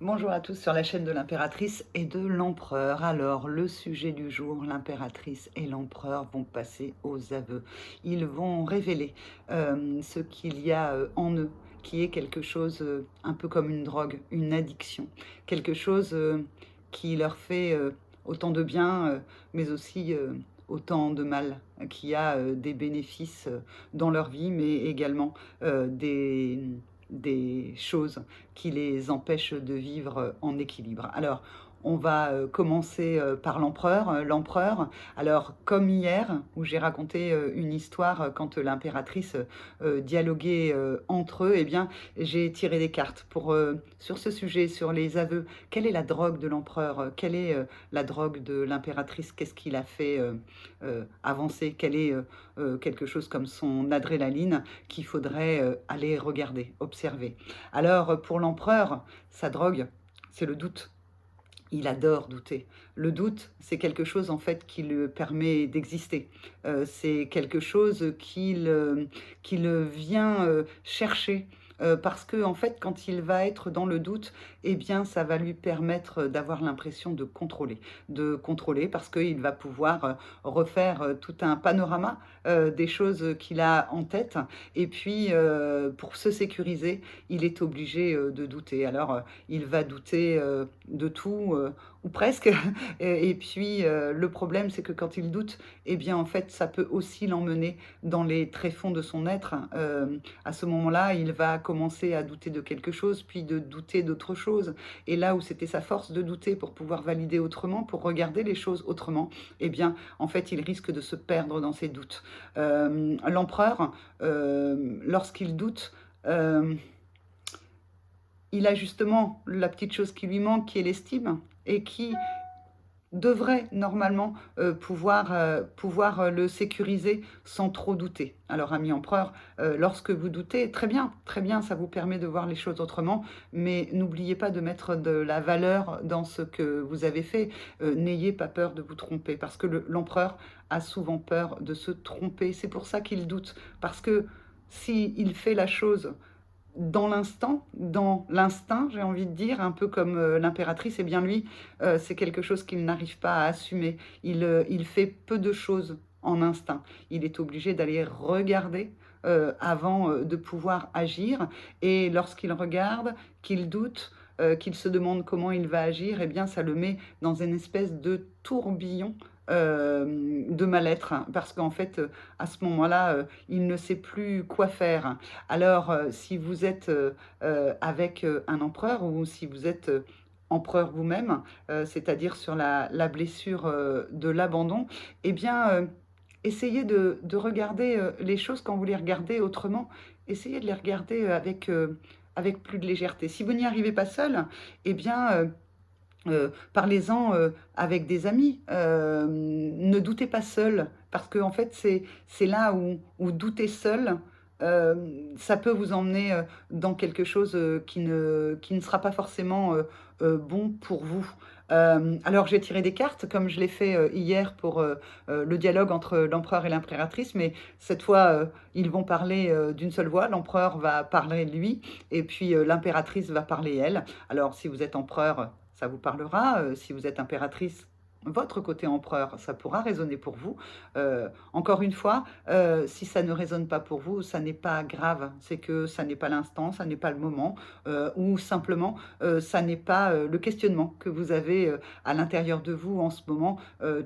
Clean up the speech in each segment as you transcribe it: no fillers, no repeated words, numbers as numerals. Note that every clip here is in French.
Bonjour à tous sur la chaîne de l'impératrice et de l'empereur. Alors, le sujet du jour, l'impératrice et l'empereur vont passer aux aveux. Ils vont révéler ce qu'il y a en eux, qui est quelque chose un peu comme une drogue, une addiction, quelque chose qui leur fait autant de bien, mais aussi autant de mal, qui a des bénéfices dans leur vie, mais également des choses qui les empêchent de vivre en équilibre. Alors, on va commencer par l'empereur. L'empereur, alors comme hier, où j'ai raconté une histoire quand l'impératrice dialoguait entre eux, eh bien, j'ai tiré des cartes pour, sur ce sujet, sur les aveux. Quelle est la drogue de l'empereur? Quelle est la drogue de l'impératrice? Qu'est-ce qui l'a fait avancer? Quel est quelque chose comme son adrénaline qu'il faudrait aller regarder, observer. Alors, pour l'empereur, sa drogue, c'est le doute. Il adore douter. Le doute, c'est quelque chose en fait qui lui permet d'exister. C'est quelque chose qu'il vient chercher. Parce que en fait, quand il va être dans le doute, eh bien, ça va lui permettre d'avoir l'impression de contrôler parce qu'il va pouvoir refaire tout un panorama des choses qu'il a en tête. Et puis, pour se sécuriser, il est obligé de douter. Alors, il va douter de tout, ou presque. Et puis, le problème, c'est que quand il doute, eh bien, en fait, ça peut aussi l'emmener dans les tréfonds de son être. À ce moment-là, il va commencer à douter de quelque chose, puis de douter d'autre chose. Et là où c'était sa force de douter pour pouvoir valider autrement, pour regarder les choses autrement, eh bien, en fait, il risque de se perdre dans ses doutes. L'empereur, lorsqu'il doute, il a justement la petite chose qui lui manque, qui est l'estime, et qui devrait normalement pouvoir le sécuriser sans trop douter. Alors, ami empereur, lorsque vous doutez, très bien, ça vous permet de voir les choses autrement, mais n'oubliez pas de mettre de la valeur dans ce que vous avez fait. N'ayez pas peur de vous tromper, parce que l'empereur a souvent peur de se tromper. C'est pour ça qu'il doute, parce que s'il fait la chose dans l'instant, dans l'instinct, j'ai envie de dire, un peu comme l'impératrice, eh bien lui, c'est quelque chose qu'il n'arrive pas à assumer. Il fait peu de choses en instinct. Il est obligé d'aller regarder avant de pouvoir agir. Et lorsqu'il regarde, qu'il doute, qu'il se demande comment il va agir, eh bien ça le met dans une espèce de tourbillon de mal-être, hein, parce qu'en fait, à ce moment-là, il ne sait plus quoi faire. Alors, si vous êtes avec un empereur ou si vous êtes empereur vous-même, c'est-à-dire sur la blessure de l'abandon, eh bien, essayez de regarder les choses quand vous les regardez autrement. Essayez de les regarder avec plus de légèreté. Si vous n'y arrivez pas seul, eh bien, parlez-en avec des amis. Ne doutez pas seul, parce que en fait, c'est là où douter seul, ça peut vous emmener dans quelque chose qui ne sera pas forcément bon pour vous. Alors, j'ai tiré des cartes, comme je l'ai fait hier pour le dialogue entre l'empereur et l'impératrice, mais cette fois, ils vont parler d'une seule voix. L'empereur va parler lui, et puis l'impératrice va parler elle. Alors, si vous êtes empereur, ça vous parlera. Si vous êtes impératrice, votre côté empereur, ça pourra résonner pour vous. Encore une fois, si ça ne résonne pas pour vous, ça n'est pas grave. C'est que ça n'est pas l'instant, ça n'est pas le moment, ou simplement, ça n'est pas le questionnement que vous avez à l'intérieur de vous en ce moment.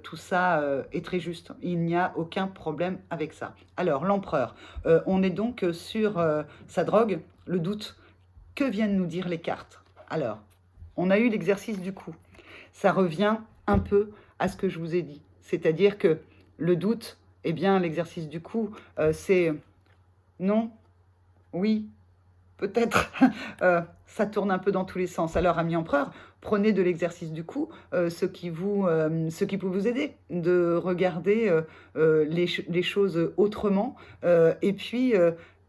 Tout ça est très juste. Il n'y a aucun problème avec ça. Alors, l'empereur, on est donc sur sa drogue, le doute. Que viennent nous dire les cartes? Alors, on a eu l'exercice du coup. Ça revient un peu à ce que je vous ai dit. C'est-à-dire que le doute, eh bien, l'exercice du coup, c'est non, oui, peut-être. Ça tourne un peu dans tous les sens. Alors, ami empereur, prenez de l'exercice du coup ce qui peut vous aider, de regarder les choses autrement. Et puis,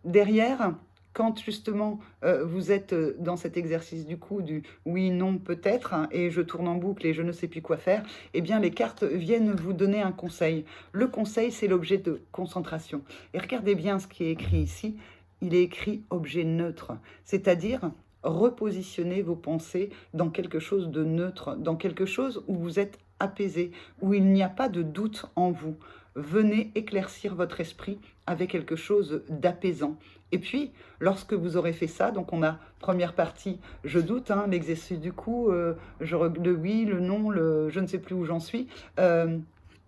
derrière, quand justement vous êtes dans cet exercice du coup, du oui, non, peut-être, hein, et je tourne en boucle et je ne sais plus quoi faire, eh bien les cartes viennent vous donner un conseil. Le conseil, c'est l'objet de concentration. Et regardez bien ce qui est écrit ici. Il est écrit objet neutre, c'est-à-dire repositionner vos pensées dans quelque chose de neutre, dans quelque chose où vous êtes apaisé, où il n'y a pas de doute en vous. Venez éclaircir votre esprit avec quelque chose d'apaisant. Et puis, lorsque vous aurez fait ça, donc on a première partie, je doute, hein, l'exercice du coup, le oui, le non, le je ne sais plus où j'en suis. Euh,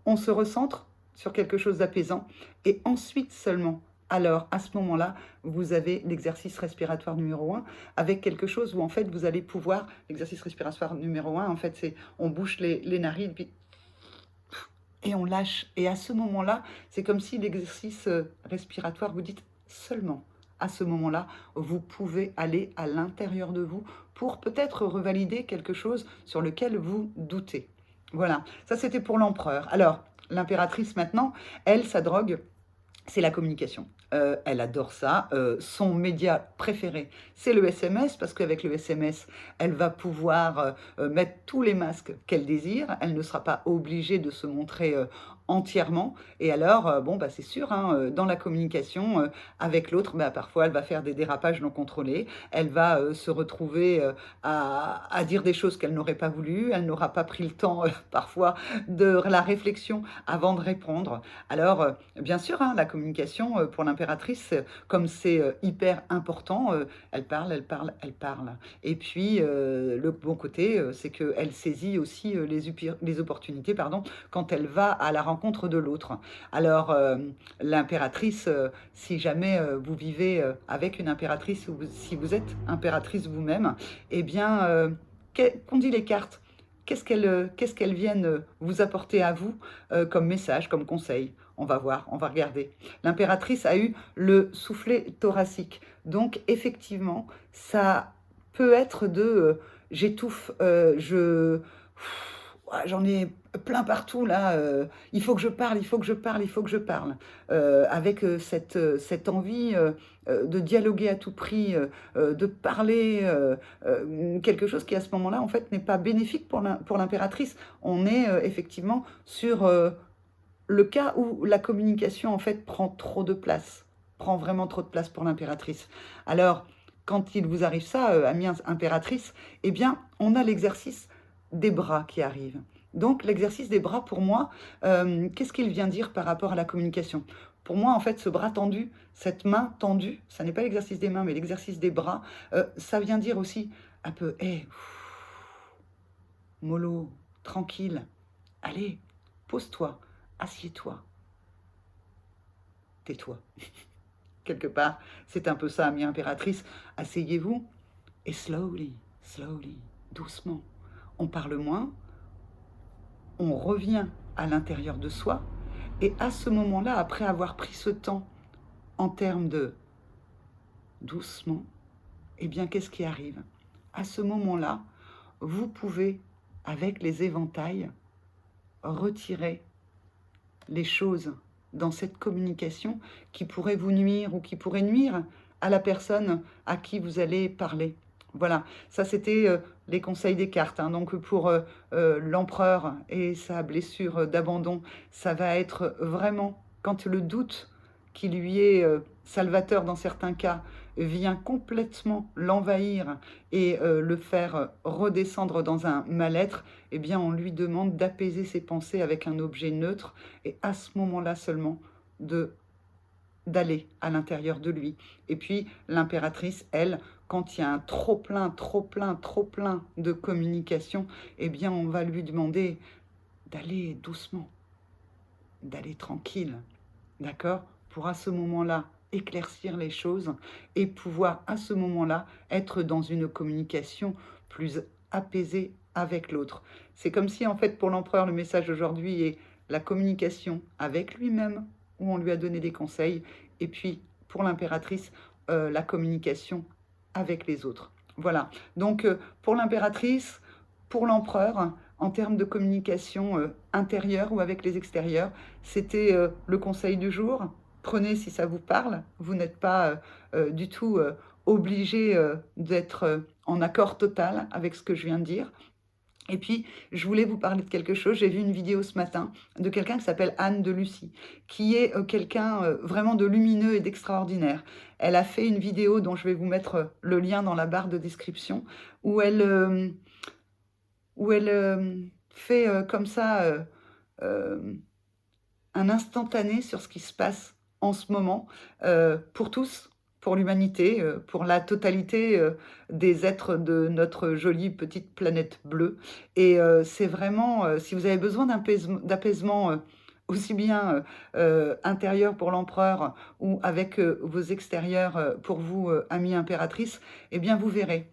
on se recentre sur quelque chose d'apaisant et ensuite seulement, alors à ce moment-là, vous avez l'exercice respiratoire numéro un avec quelque chose où en fait vous allez pouvoir, l'exercice respiratoire numéro un, en fait c'est on bouche les narines puis et on lâche. Et à ce moment-là, c'est comme si l'exercice respiratoire, vous dites seulement à ce moment-là, vous pouvez aller à l'intérieur de vous pour peut-être revalider quelque chose sur lequel vous doutez. Voilà, ça c'était pour l'empereur. Alors, l'impératrice maintenant, elle, sa drogue, c'est la communication. Elle adore ça. Son média préféré, c'est le SMS, parce qu'avec le SMS, elle va pouvoir mettre tous les masques qu'elle désire. Elle ne sera pas obligée de se montrer entièrement. Et alors, bon, bah, c'est sûr, hein, dans la communication avec l'autre, bah, parfois, elle va faire des dérapages non contrôlés. Elle va se retrouver à dire des choses qu'elle n'aurait pas voulu. Elle n'aura pas pris le temps, parfois, de la réflexion avant de répondre. Alors, bien sûr, hein, la communication pour l'impératrice, comme c'est hyper important, elle parle, elle parle, elle parle. Et puis, le bon côté, c'est qu'elle saisit aussi les opportunités, pardon, quand elle va à la rencontre de l'autre. Alors, l'impératrice, si jamais vous vivez avec une impératrice ou si vous êtes impératrice vous-même, eh bien, qu'ont dit les cartes? Qu'est-ce qu'elles viennent vous apporter à vous comme message, comme conseil? On va voir, on va regarder. L'impératrice a eu le soufflet thoracique. Donc, effectivement, ça peut être de j'étouffe, j'en ai plein partout là, il faut que je parle, il faut que je parle, il faut que je parle. Avec cette envie de dialoguer à tout prix, de parler, quelque chose qui à ce moment-là en fait n'est pas bénéfique pour l'impératrice. On est effectivement sur le cas où la communication en fait prend trop de place, prend vraiment trop de place pour l'impératrice. Alors, quand il vous arrive ça, amie impératrice, eh bien, on a l'exercice des bras qui arrive. Donc, l'exercice des bras, pour moi, qu'est-ce qu'il vient dire par rapport à la communication? Pour moi, en fait, ce bras tendu, cette main tendue, ça n'est pas l'exercice des mains, mais l'exercice des bras, ça vient dire aussi un peu, hé, mollo, tranquille, allez, pose-toi, assieds-toi, tais-toi. Quelque part, c'est un peu ça, amie impératrice. Asseyez-vous et slowly, slowly, doucement. On parle moins, on revient à l'intérieur de soi, et à ce moment-là, après avoir pris ce temps en termes de doucement, eh bien, qu'est-ce qui arrive? À ce moment-là, vous pouvez, avec les éventails, retirer les choses dans cette communication qui pourraient vous nuire ou qui pourraient nuire à la personne à qui vous allez parler. Voilà, ça c'était les conseils des cartes. Hein. Donc pour l'empereur et sa blessure d'abandon, ça va être vraiment quand le doute qui lui est salvateur dans certains cas vient complètement l'envahir et le faire redescendre dans un mal-être, eh bien on lui demande d'apaiser ses pensées avec un objet neutre et à ce moment-là seulement de d'aller à l'intérieur de lui. Et puis l'impératrice, elle, quand il y a un trop plein, trop plein, trop plein de communication, eh bien on va lui demander d'aller doucement, d'aller tranquille, d'accord? Pour à ce moment-là éclaircir les choses et pouvoir à ce moment-là être dans une communication plus apaisée avec l'autre. C'est comme si en fait pour l'empereur le message d'aujourd'hui est la communication avec lui-même où on lui a donné des conseils et puis pour l'impératrice la communication avec les autres. Voilà. Donc pour l'impératrice, pour l'empereur, en termes de communication intérieure ou avec les extérieurs, c'était le conseil du jour. Prenez si ça vous parle. Vous n'êtes pas du tout obligé d'être en accord total avec ce que je viens de dire. Et puis, je voulais vous parler de quelque chose. J'ai vu une vidéo ce matin de quelqu'un qui s'appelle Anne de Lucie, qui est quelqu'un vraiment de lumineux et d'extraordinaire. Elle a fait une vidéo dont je vais vous mettre le lien dans la barre de description, où elle fait comme ça un instantané sur ce qui se passe en ce moment pour tous, pour l'humanité, pour la totalité des êtres de notre jolie petite planète bleue. Et c'est vraiment, si vous avez besoin d'apaisement aussi bien intérieur pour l'empereur ou avec vos extérieurs pour vous, amie impératrice, eh bien vous verrez.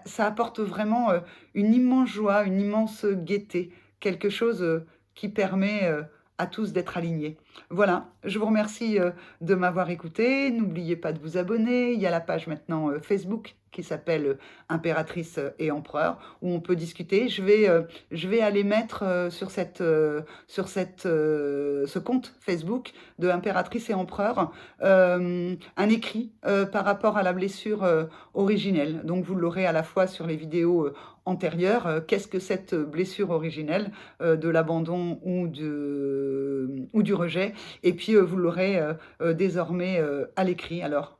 Ça apporte vraiment une immense joie, une immense gaieté, quelque chose qui permet à tous d'être alignés. Voilà, je vous remercie de m'avoir écouté. N'oubliez pas de vous abonner. Il y a la page maintenant Facebook qui s'appelle Impératrice et Empereur, où on peut discuter. Je vais aller mettre ce compte Facebook de Impératrice et Empereur un écrit par rapport à la blessure originelle. Donc vous l'aurez à la fois sur les vidéos antérieures. Qu'est-ce que cette blessure originelle de l'abandon ou du rejet? Et puis vous l'aurez désormais à l'écrit. Alors,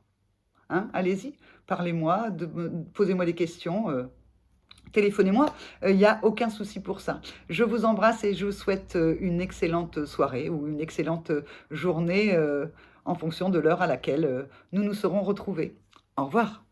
hein, allez-y, parlez-moi, posez-moi des questions. Téléphonez-moi, il n'y a aucun souci pour ça. Je vous embrasse et je vous souhaite une excellente soirée ou une excellente journée en fonction de l'heure à laquelle nous nous serons retrouvés. Au revoir.